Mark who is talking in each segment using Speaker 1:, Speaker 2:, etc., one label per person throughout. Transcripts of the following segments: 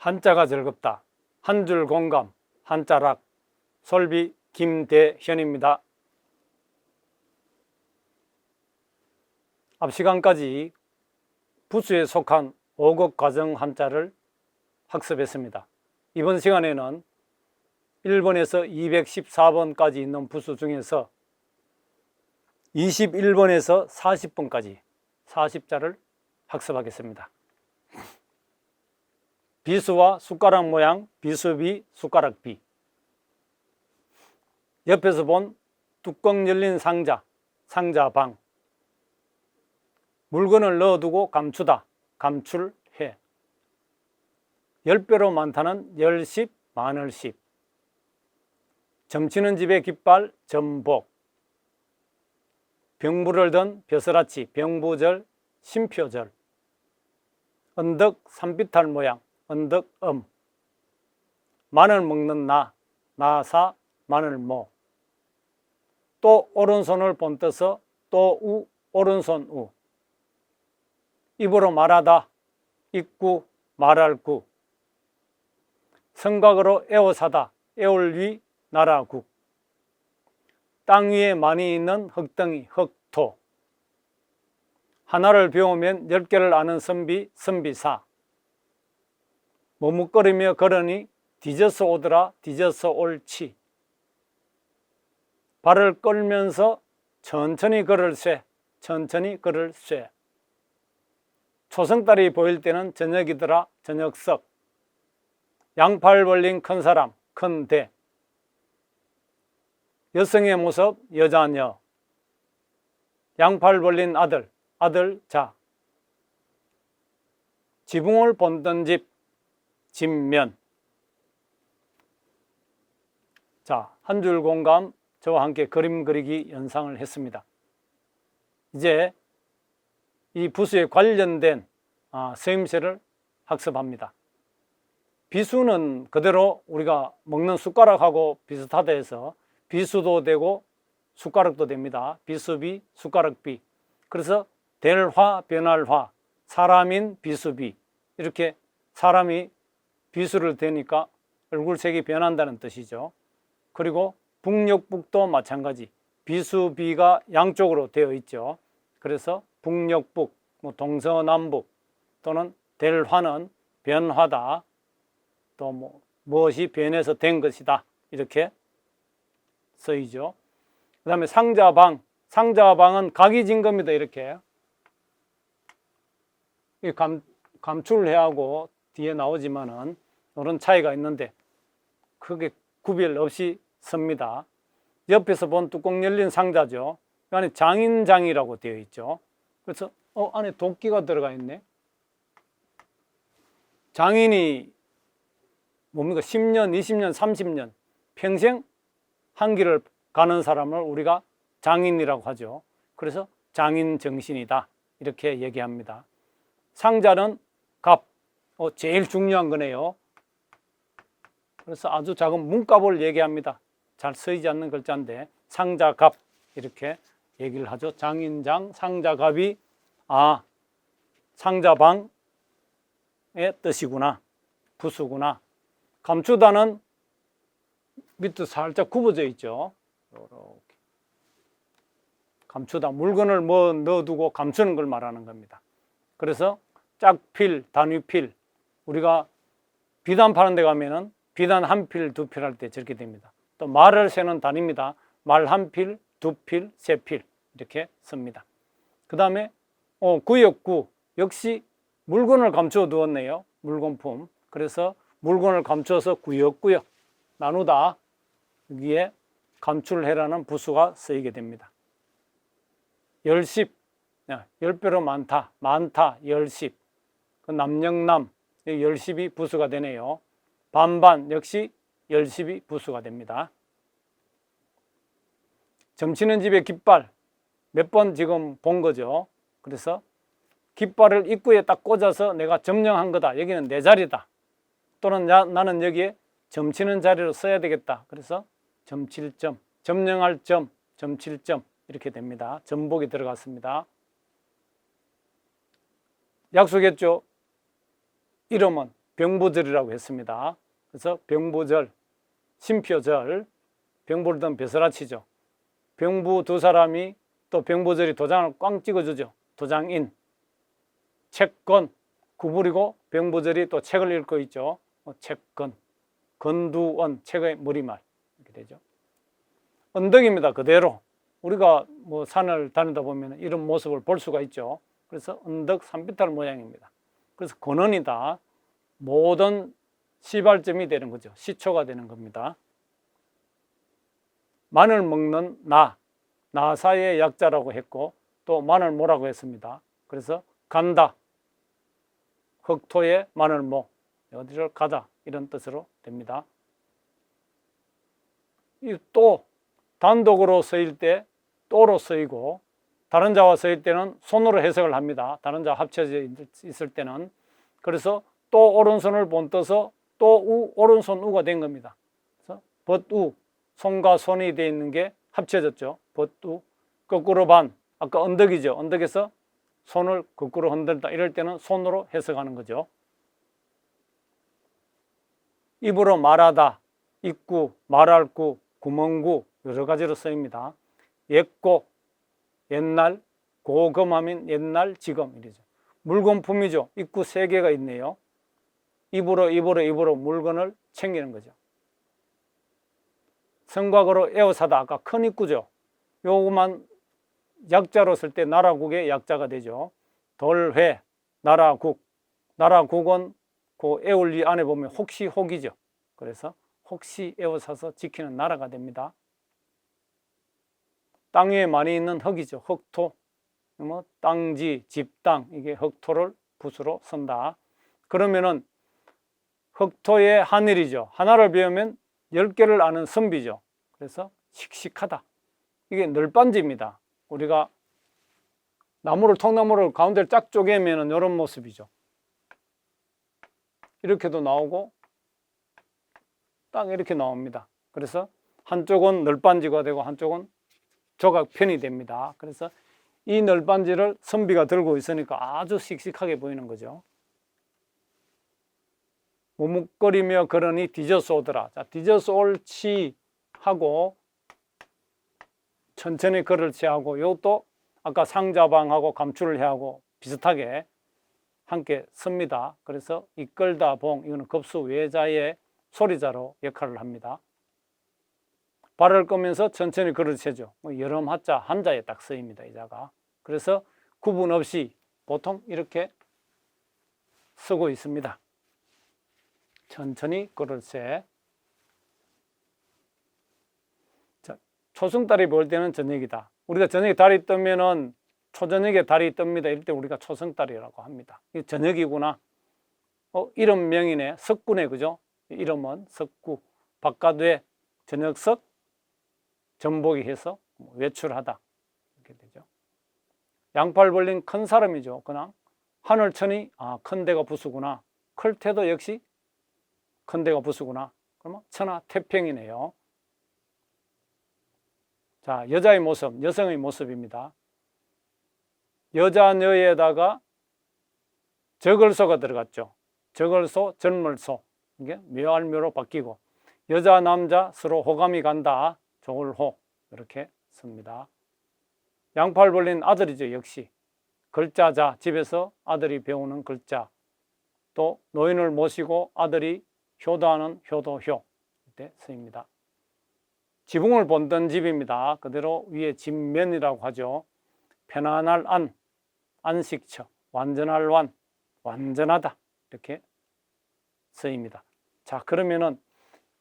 Speaker 1: 한자가 즐겁다. 한 줄 공감, 한자락, 솔비 김대현입니다. 앞 시간까지 부수에 속한 5급 과정 한자를 학습했습니다. 이번 시간에는 1번에서 214번까지 있는 부수 중에서 21번에서 40번까지 40자를 학습하겠습니다. 비수와 숟가락 모양, 비수비, 숟가락비. 옆에서 본 뚜껑 열린 상자, 상자방. 물건을 넣어두고 감추다, 감출해. 10배로 많다는 열십, 많을십. 점치는 집의 깃발, 점복. 병부를 든 벼슬아치, 병부절, 심표절. 언덕, 산비탈 모양, 언덕엄. 마늘 먹는 나, 나사, 마늘모. 또 오른손을 본떠서 또우, 오른손 우. 입으로 말하다, 입구, 말할구. 성곽으로 에워사다, 에올위, 나라국. 땅 위에 많이 있는 흙덩이, 흙토. 하나를 배우면 10개를 아는 선비, 선비사. 머뭇거리며 걸으니 뒤져서 오더라, 뒤져서 옳지. 발을 끌면서 천천히 걸을 쇠, 천천히 걸을 쇠. 초승달이 보일 때는 저녁이더라, 저녁석. 양팔 벌린 큰 사람, 큰 대. 여성의 모습, 여자녀. 양팔 벌린 아들, 아들자. 지붕을 본던 집, 집면. 자, 한 줄 공감, 저와 함께 그림 그리기 연상을 했습니다. 이제 이 부수에 관련된 서임새를 학습합니다. 비수는 그대로 우리가 먹는 숟가락하고 비슷하다 해서 비수도 되고 숟가락도 됩니다. 비수비, 숟가락비. 그래서 될 화, 변할 화, 사람인 비수비. 이렇게 사람이 비수를 대니까 얼굴색이 변한다는 뜻이죠. 그리고 북녘북도 마찬가지. 비수비가 양쪽으로 되어 있죠. 그래서 북녘북, 동서남북 또는 될 화는 변화다. 또 무엇이 변해서 된 것이다. 이렇게 쓰이죠. 그 다음에 상자방. 상자방은 각이 진 겁니다. 이렇게. 감출해 하고 뒤에 나오지만은 이런 차이가 있는데 크게 구별 없이 씁니다. 옆에서 본 뚜껑 열린 상자죠. 그 안에 장인장이라고 되어 있죠. 그래서 안에 도끼가 들어가 있네. 장인이 뭡니까? 10년, 20년, 30년 평생 한 길을 가는 사람을 우리가 장인이라고 하죠. 그래서 장인 정신이다 이렇게 얘기합니다. 상자는 값, 제일 중요한 거네요. 그래서 아주 작은 문값을 얘기합니다. 잘 쓰이지 않는 글자인데 상자갑 이렇게 얘기를 하죠. 장인장, 상자갑이 상자방의 뜻이구나. 부수구나. 감추다는 밑에 살짝 굽어져 있죠. 이렇게. 감추다. 물건을 넣어두고 감추는 걸 말하는 겁니다. 그래서 짝필, 단위필. 우리가 비단 파는 데 가면은 비단 한 필, 두 필 할 때 저렇게 됩니다. 또 말을 세는 단위입니다. 말 한 필, 두 필, 세 필 이렇게 씁니다. 그 다음에 구역구 역시 물건을 감추어 두었네요. 물건품. 그래서 물건을 감추어서 구역구역 나누다 여기에 감출해라는 부수가 쓰이게 됩니다. 열십, 10배로 많다, 많다, 열십. 그 남영남, 열십이 부수가 되네요. 반반 역시 열십이 부수가 됩니다. 점치는 집의 깃발 몇 번 지금 본 거죠. 그래서 깃발을 입구에 딱 꽂아서 내가 점령한 거다. 여기는 내 자리다. 또는 나는 여기에 점치는 자리로 써야 되겠다. 그래서 점칠점, 점령할 점, 점칠점 이렇게 됩니다. 점복이 들어갔습니다. 약속했죠. 이름은 병부절이라고 했습니다. 그래서 병부절, 심표절, 병부를 든 벼슬아치죠. 병부 두 사람이 또 병부절이 도장을 꽝 찍어주죠. 도장인, 책건, 구부리고 병부절이 또 책을 읽고 있죠. 책건, 건두언, 책의 머리말 이렇게 되죠. 언덕입니다. 그대로 우리가 뭐 산을 다니다 보면 이런 모습을 볼 수가 있죠. 그래서 언덕 산비탈 모양입니다. 그래서 근원이다. 모든 시발점이 되는 거죠. 시초가 되는 겁니다. 마늘 먹는 나사의 약자라고 했고 또 마늘모라고 했습니다. 그래서 간다, 흑토의 마늘모, 어디를 가다 이런 뜻으로 됩니다. 이 또 단독으로 쓰일 때 또로 쓰이고 다른 자와 쓰일 때는 손으로 해석을 합니다. 다른 자와 합쳐져 있을 때는. 그래서 또 오른손을 본떠서 또 우, 오른손 우가 된 겁니다. 그래서 벗우, 손과 손이 되어 있는 게 합쳐졌죠. 벗우, 거꾸로 반, 아까 언덕이죠. 언덕에서 손을 거꾸로 흔들다 이럴 때는 손으로 해석하는 거죠. 입으로 말하다, 입구, 말할구, 구멍구 여러 가지로 쓰입니다. 옛고, 옛날, 고금하면 옛날, 지금 이러죠. 물건품이죠. 입구 3개가 있네요. 입으로 물건을 챙기는 거죠. 성곽으로 에워사다, 아까 큰 입구죠. 요것만 약자로 쓸 때 나라국의 약자가 되죠. 돌회, 나라국, 나라국은 그 에울리 안에 보면 혹시 혹이죠. 그래서 혹시 에워사서 지키는 나라가 됩니다. 땅 위에 많이 있는 흙이죠. 흙토, 뭐 땅지, 집땅, 이게 흙토를 붓으로 쓴다. 그러면은 흙토의 하늘이죠. 하나를 배우면 10개를 아는 선비죠. 그래서 씩씩하다. 이게 널빤지입니다. 우리가 통나무를 가운데를 쫙 쪼개면 이런 모습이죠. 이렇게도 나오고 딱 이렇게 나옵니다. 그래서 한쪽은 널빤지가 되고 한쪽은 조각편이 됩니다. 그래서 이 널빤지를 선비가 들고 있으니까 아주 씩씩하게 보이는 거죠. 머뭇거리며 걸으니 뒤져서 오더라. 자, 뒤져서 옳지 하고 천천히 걸을지 하고 이것도 아까 상자방하고 감출을 해야 하고 비슷하게 함께 씁니다. 그래서 이끌다 봉, 이거는 급수 외자의 소리자로 역할을 합니다. 발을 끄면서 천천히 걸으세죠. 여름 하자, 한자에 딱 쓰입니다. 이 자가. 그래서 구분 없이 보통 이렇게 쓰고 있습니다. 천천히 걸을세. 자, 초승달이 보일 때는 저녁이다. 우리가 저녁에 달이 뜨면은 초저녁에 달이 뜹니다. 이럴 때 우리가 초승달이라고 합니다. 이 저녁이구나. 이름명이네. 석구네, 그죠? 이름은 석구. 바깥에 저녁석, 전복이 해서 외출하다. 이렇게 되죠. 양팔 벌린 큰 사람이죠. 그냥 하늘천이 큰 데가 부수구나. 클 때도 역시 큰 데가 부수구나. 그러면 천하 태평이네요. 자, 여자의 모습, 여성의 모습입니다. 여자녀에다가 적을소가 들어갔죠. 적을소, 젊을소. 이게 묘할묘로 바뀌고 여자, 남자 서로 호감이 간다. 조을호 이렇게 씁니다. 양팔 벌린 아들이죠. 역시 글자자, 집에서 아들이 배우는 글자. 또 노인을 모시고 아들이 효도하는 효도효 이때 쓰입니다. 지붕을 본던 집입니다. 그대로 위에 집면이라고 하죠. 편안할 안, 안식처, 완전할 완, 완전하다 이렇게 쓰입니다. 자, 그러면은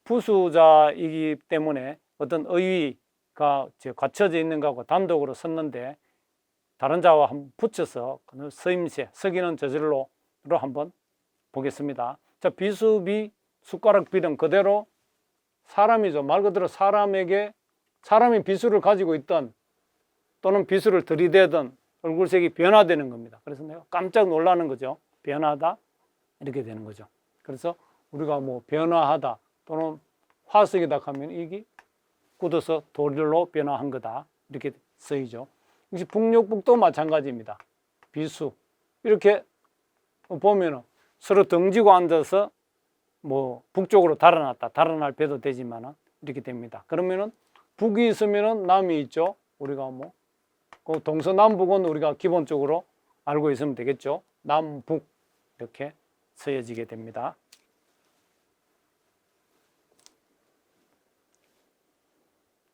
Speaker 1: 부수자이기 때문에 어떤 의의가 갖춰져 있는 거하고 단독으로 썼는데 다른 자와 한번 붙여서 서임새, 서기는 저절로로 한번 보겠습니다. 자, 비수비, 숟가락 비는 그대로 사람이죠. 말 그대로 사람이 비수를 가지고 있던 또는 비수를 들이대던 얼굴색이 변화되는 겁니다. 그래서 내가 깜짝 놀라는 거죠. 변하다 이렇게 되는 거죠. 그래서 우리가 뭐 변화하다 또는 화석이다 하면 이게 굳어서 돌로 변화한 거다 이렇게 쓰이죠. 역시 북녘북도 마찬가지입니다. 비수 이렇게 보면은 서로 등지고 앉아서 뭐 북쪽으로 달아났다. 달아날 배도 되지만은 이렇게 됩니다. 그러면은 북이 있으면은 남이 있죠. 우리가 뭐 그 동서남북은 우리가 기본적으로 알고 있으면 되겠죠. 남북 이렇게 서여지게 됩니다.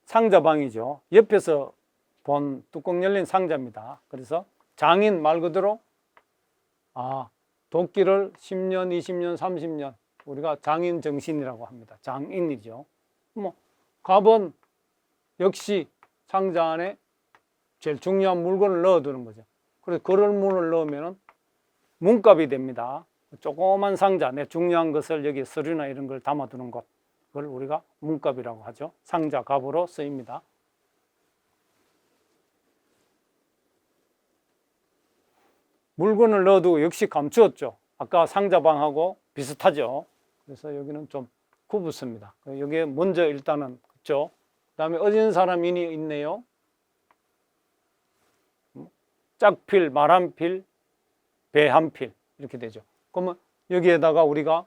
Speaker 1: 상자방이죠. 옆에서 본 뚜껑 열린 상자입니다. 그래서 장인 말 그대로 도끼를 10년, 20년, 30년 우리가 장인 정신이라고 합니다. 장인이죠. 뭐 갑은 역시 상자 안에 제일 중요한 물건을 넣어두는 거죠. 그래서 그런 물을 넣으면 문갑이 됩니다. 조그만 상자, 내 중요한 것을 여기 서류나 이런 걸 담아두는 것, 그걸 우리가 문갑이라고 하죠. 상자 갑으로 쓰입니다. 물건을 넣어두고 역시 감추었죠. 아까 상자방하고 비슷하죠. 그래서 여기는 좀 굽었습니다. 여기에 먼저 일단은 그죠. 그 다음에 어진 사람이 있네요. 짝필, 말 한 필, 배 한 필 이렇게 되죠. 그러면 여기에다가 우리가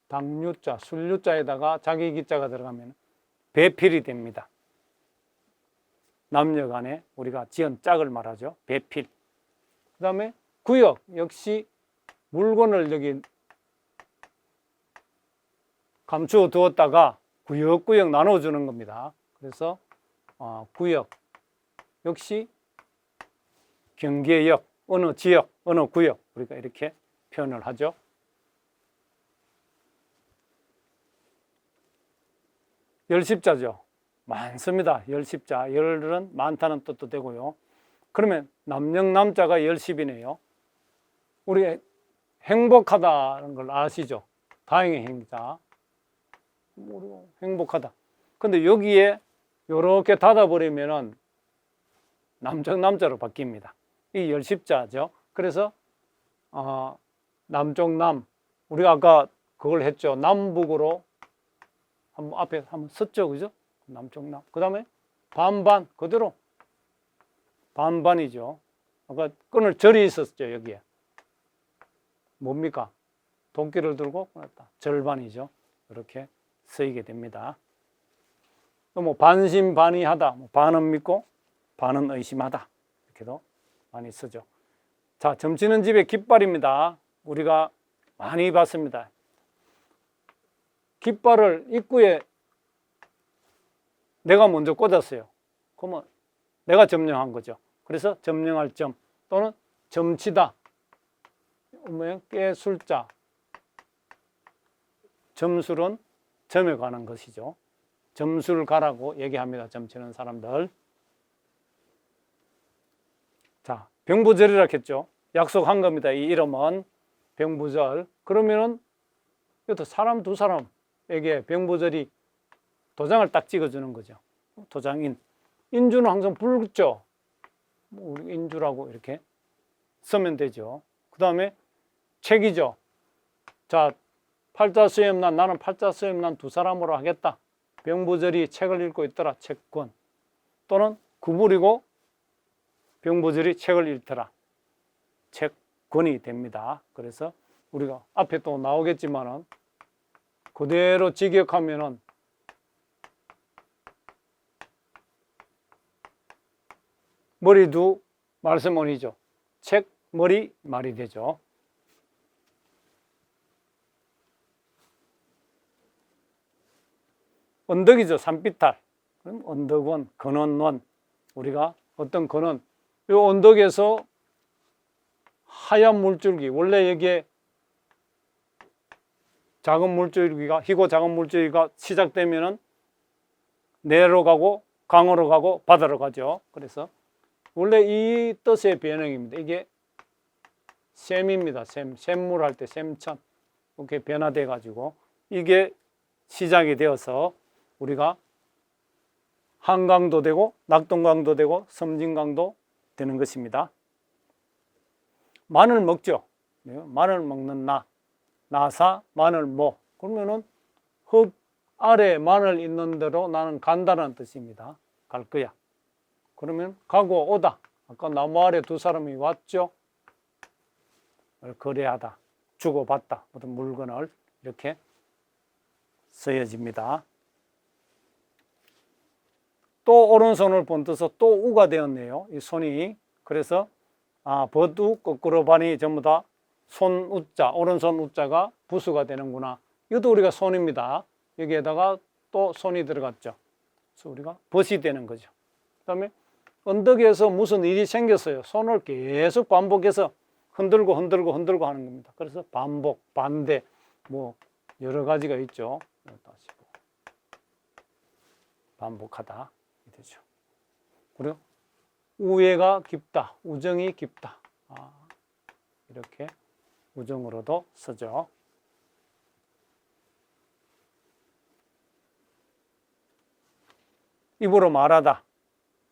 Speaker 1: 당류자, 술류자에다가 자기 기자가 들어가면 배필이 됩니다. 남녀 간에 우리가 지은 짝을 말하죠. 배필. 그 다음에 구역, 역시 물건을 여기 감추어 두었다가 구역구역 나눠주는 겁니다. 그래서 구역, 역시 경계역, 어느 지역, 어느 구역 우리가 이렇게 표현을 하죠. 열십자죠. 많습니다. 열십자. 열은 많다는 뜻도 되고요. 그러면 남영남자가 열십이네요. 우리 행복하다는 걸 아시죠? 다행의 행자. 행복하다. 근데 여기에 이렇게 닫아버리면은 남정남자로 바뀝니다. 이 열십자죠. 그래서 남쪽남, 우리가 아까 그걸 했죠. 남북으로 한번 앞에 한번 썼죠, 그죠? 남쪽남. 그 다음에 반반 그대로 반반이죠. 아까 끊을 절이 있었죠, 여기에. 뭡니까? 도끼를 들고 끊었다. 절반이죠. 이렇게 쓰이게 됩니다. 뭐 반신반의하다, 뭐 반은 믿고 반은 의심하다 이렇게도 많이 쓰죠. 자, 점치는 집의 깃발입니다. 우리가 많이 봤습니다. 깃발을 입구에 내가 먼저 꽂았어요. 그러면 내가 점령한 거죠. 그래서 점령할 점 또는 점치다, 깨술자, 점술은 점에 관한 것이죠. 점술 가라고 얘기합니다. 점치는 사람들. 자, 병부절이라 했죠. 약속한 겁니다. 이 이름은 병부절. 그러면은 이것도 사람 두 사람에게 병부절이 도장을 딱 찍어주는 거죠. 도장인. 인주는 항상 붉죠. 우리 인주라고 이렇게 쓰면 되죠. 그 다음에 책이죠. 자, 팔자수염난, 나는 팔자수염난 두 사람으로 하겠다. 병부절이 책을 읽고 있더라. 책권. 또는 구부리고 병부절이 책을 읽더라. 책권이 됩니다. 그래서 우리가 앞에 또 나오겠지만은 그대로 직역하면은 머리두 말세머리죠. 책, 머리, 말이 되죠. 언덕이죠. 산비탈. 그럼 언덕원, 근원원. 우리가 어떤 근원, 이 언덕에서 하얀 물줄기, 원래 여기에 작은 물줄기가, 희고 작은 물줄기가 시작되면은 내로 가고 강으로 가고 바다로 가죠. 그래서 원래 이 뜻의 변형입니다. 이게 샘입니다. 샘물 할 때 샘천 이렇게 변화돼 가지고 이게 시작이 되어서 우리가 한강도 되고 낙동강도 되고 섬진강도 되는 것입니다. 마늘 먹죠. 마늘 먹는 나사 마늘모. 그러면은 흙 아래 마늘 있는 대로 나는 간다는 뜻입니다. 갈 거야. 그러면 가고 오다. 아까 나무 아래 두 사람이 왔죠. 거래하다, 주고받다, 어떤 물건을 이렇게 쓰여집니다. 또 오른손을 본떠서 또 우가 되었네요. 이 손이. 그래서 버두 거꾸로 반이 전부 다 손 우자, 오른손 우자가 부수가 되는구나. 이것도 우리가 손입니다. 여기에다가 또 손이 들어갔죠. 그래서 우리가 벗이 되는 거죠. 그 다음에 언덕에서 무슨 일이 생겼어요. 손을 계속 반복해서 흔들고 흔들고 흔들고 하는 겁니다. 그래서 반복, 반대, 뭐 여러 가지가 있죠. 다시 반복하다 되죠. 그리고 우애가 깊다, 우정이 깊다. 이렇게 우정으로도 쓰죠. 입으로 말하다,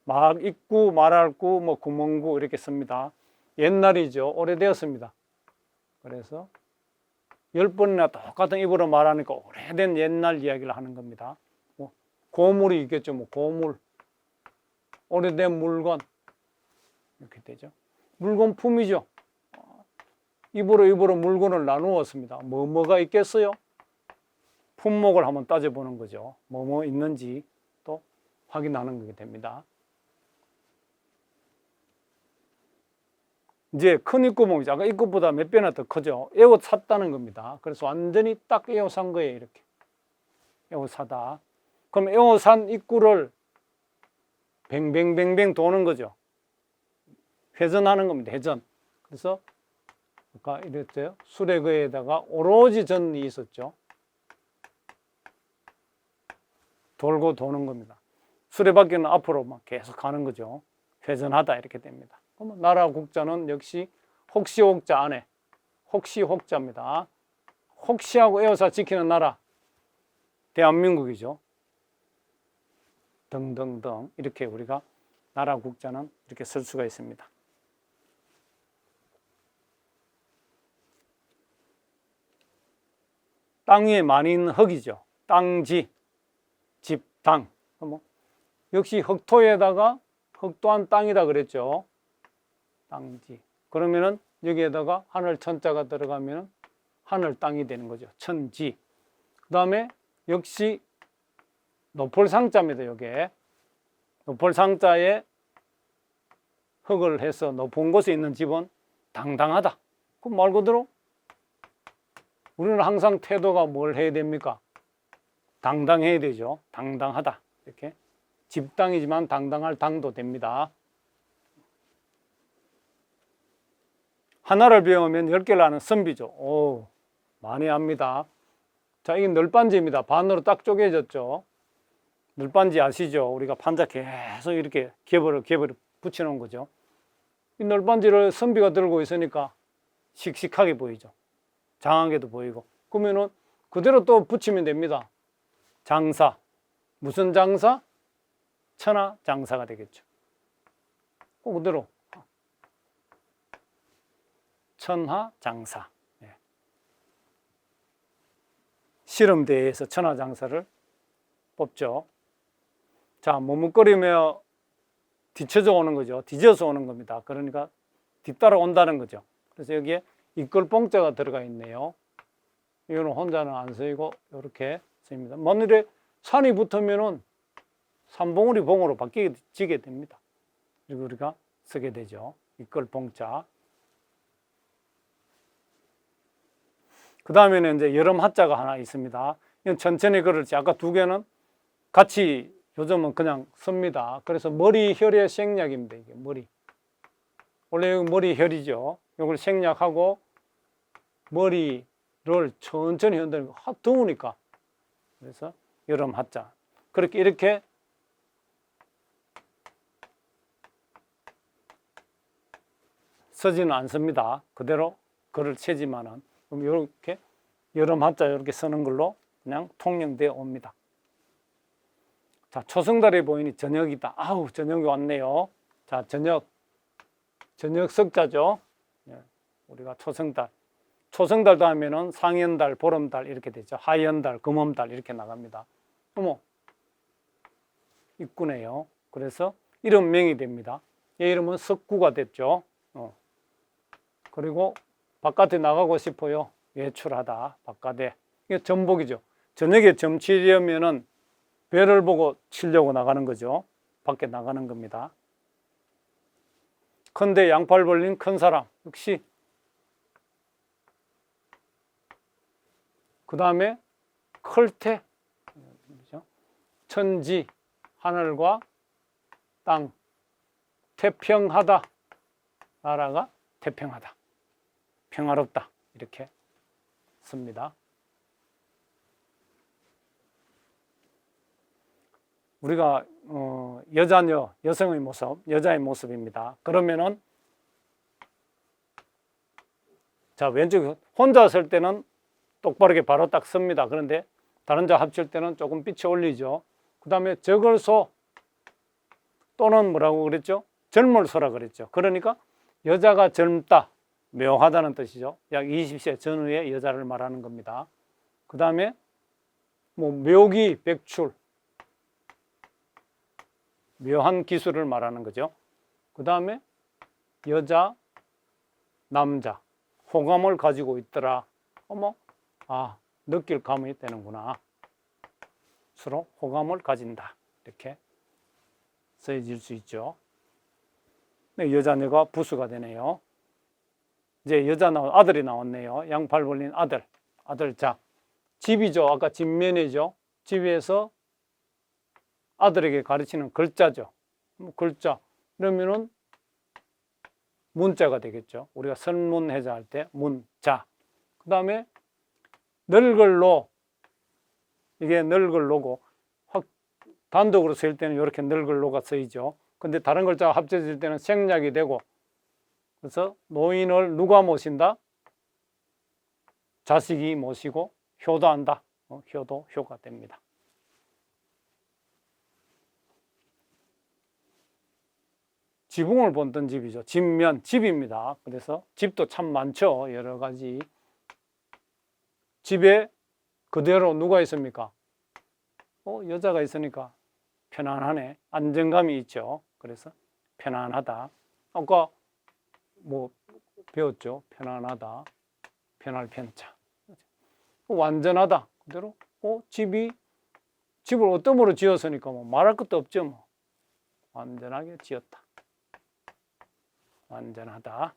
Speaker 1: 막 입구, 말할구, 뭐 구멍구 이렇게 씁니다. 옛날이죠. 오래되었습니다. 그래서 10번이나 똑같은 입으로 말하니까 오래된 옛날 이야기를 하는 겁니다. 고물이 있겠죠. 뭐 고물, 오래된 물건 이렇게 되죠. 물건품이죠. 입으로 물건을 나누었습니다. 뭐가 있겠어요? 품목을 한번 따져보는 거죠. 뭐 있는지 또 확인하는 게 됩니다. 이제 큰 입구봉이죠. 아까 입구보다 몇 배나 더 크죠. 에어 샀다는 겁니다. 그래서 완전히 딱 에어 산 거예요. 이렇게 에어 사다. 그럼 에어 산 입구를 뱅뱅뱅뱅 도는 거죠. 회전하는 겁니다. 회전. 그래서 아까 이랬죠. 수레거에다가 오로지 전이 있었죠. 돌고 도는 겁니다. 수레바퀴는 앞으로 막 계속 가는 거죠. 회전하다 이렇게 됩니다. 그러면 나라 국자는 역시 혹시 혹자 안에 혹시 혹자입니다. 혹시하고 에어사 지키는 나라 대한민국이죠. 등등등 이렇게 우리가 나라 국자는 이렇게 쓸 수가 있습니다. 땅 위에 많이 있는 흙이죠. 땅지, 집, 당. 역시 흙토에다가 흙 또한 땅이다 그랬죠. 땅지. 그러면은 여기에다가 하늘 천자가 들어가면 하늘 땅이 되는 거죠. 천지. 그 다음에 역시 노폴 상자입니다. 요게 노폴 상자에 흙을 해서 높은 곳에 있는 집은 당당하다. 그럼 말 그대로 우리는 항상 태도가 뭘 해야 됩니까? 당당해야 되죠. 당당하다. 이렇게 집당이지만 당당할 당도 됩니다. 하나를 배우면 10개를 아는 선비죠. 오, 많이 합니다. 자, 이게 널빤지입니다. 반으로 딱 쪼개졌죠. 널빤지 아시죠? 우리가 판자 계속 이렇게 겹을 붙여놓은 거죠. 이 널빤지를 선비가 들고 있으니까 씩씩하게 보이죠. 장하게도 보이고. 그러면은 그대로 또 붙이면 됩니다. 장사. 무슨 장사? 천하 장사가 되겠죠. 그대로 천하 장사. 실험대회에서 천하 장사를 뽑죠. 자, 머뭇거리며 뒤쳐져 오는 거죠. 뒤져서 오는 겁니다. 그러니까 뒤따라 온다는 거죠. 그래서 여기에 이끌봉자가 들어가 있네요. 이거는 혼자는 안 쓰이고 이렇게 쓰입니다. 만일에 산이 붙으면은 산봉우리 봉으로 바뀌게 됩니다. 그리고 우리가 쓰게 되죠. 이끌봉자. 그 다음에는 이제 여름 하자가 하나 있습니다. 이건 천천히 걸을지. 아까 두 개는 같이 요즘은 그냥 씁니다. 그래서 머리 혈의 생략입니다. 이게 머리. 원래 여기 머리 혈이죠. 이걸 생략하고 머리를 천천히 흔드는 거. 더우니까. 그래서 여름 하자. 그렇게 이렇게 쓰지는 않습니다. 그대로 글을 채지만은. 그럼 이렇게 여름 하자 이렇게 쓰는 걸로 그냥 통용되어 옵니다. 자, 초승달이 보이니 저녁이다. 아우, 저녁이 왔네요. 자, 저녁 석자죠. 우리가 초승달. 초승달도 하면은 상현달, 보름달 이렇게 되죠. 하현달, 금음달 이렇게 나갑니다. 어머, 입구네요. 그래서 이런 명이 됩니다. 얘 이름은 석구가 됐죠. 그리고 바깥에 나가고 싶어요. 외출하다, 바깥에. 이게 점복이죠. 저녁에 점 치려면은 배를 보고 치려고 나가는 거죠. 밖에 나가는 겁니다. 큰데 양팔 벌린 큰 사람, 역시. 그 다음에 클테, 천지, 하늘과 땅, 태평하다, 나라가 태평하다, 평화롭다, 이렇게 씁니다. 우리가 여자녀, 여성의 모습, 여자의 모습입니다. 그러면은 자, 왼쪽 혼자 쓸 때는 똑바르게 바로 딱 씁니다. 그런데 다른 자 합칠 때는 조금 빛이 올리죠. 그 다음에 적을소 또는 뭐라고 그랬죠? 젊을소라 그랬죠. 그러니까 여자가 젊다, 묘하다는 뜻이죠. 약 20세 전후의 여자를 말하는 겁니다. 그 다음에 뭐 묘기, 백출, 묘한 기술을 말하는 거죠. 그 다음에 여자, 남자, 호감을 가지고 있더라. 어머, 느낄 감이 되는구나. 서로 호감을 가진다. 이렇게 써질 수 있죠. 네, 여자녀가 부수가 되네요. 이제 아들이 나왔네요. 양팔 벌린 아들, 아들자. 집이죠. 아까 집면이죠. 집에서 아들에게 가르치는 글자죠. 글자. 그러면은 문자가 되겠죠. 우리가 선문해자 할 때 문자. 그 다음에 널글로, 이게 널글로고, 단독으로 쓸 때는 이렇게 널글로가 쓰이죠. 근데 다른 글자가 합쳐질 때는 생략이 되고, 그래서 노인을 누가 모신다? 자식이 모시고 효도한다. 효도, 효가 됩니다. 지붕을 본던 집이죠. 집면, 집입니다. 그래서 집도 참 많죠. 여러 가지. 집에 그대로 누가 있습니까? 여자가 있으니까 편안하네. 안정감이 있죠. 그래서 편안하다. 아까 뭐 배웠죠. 편안하다. 편할 편자. 완전하다. 그대로 집을 어떤 으로 지었으니까 뭐 말할 것도 없죠. 뭐. 완전하게 지었다. 완전하다.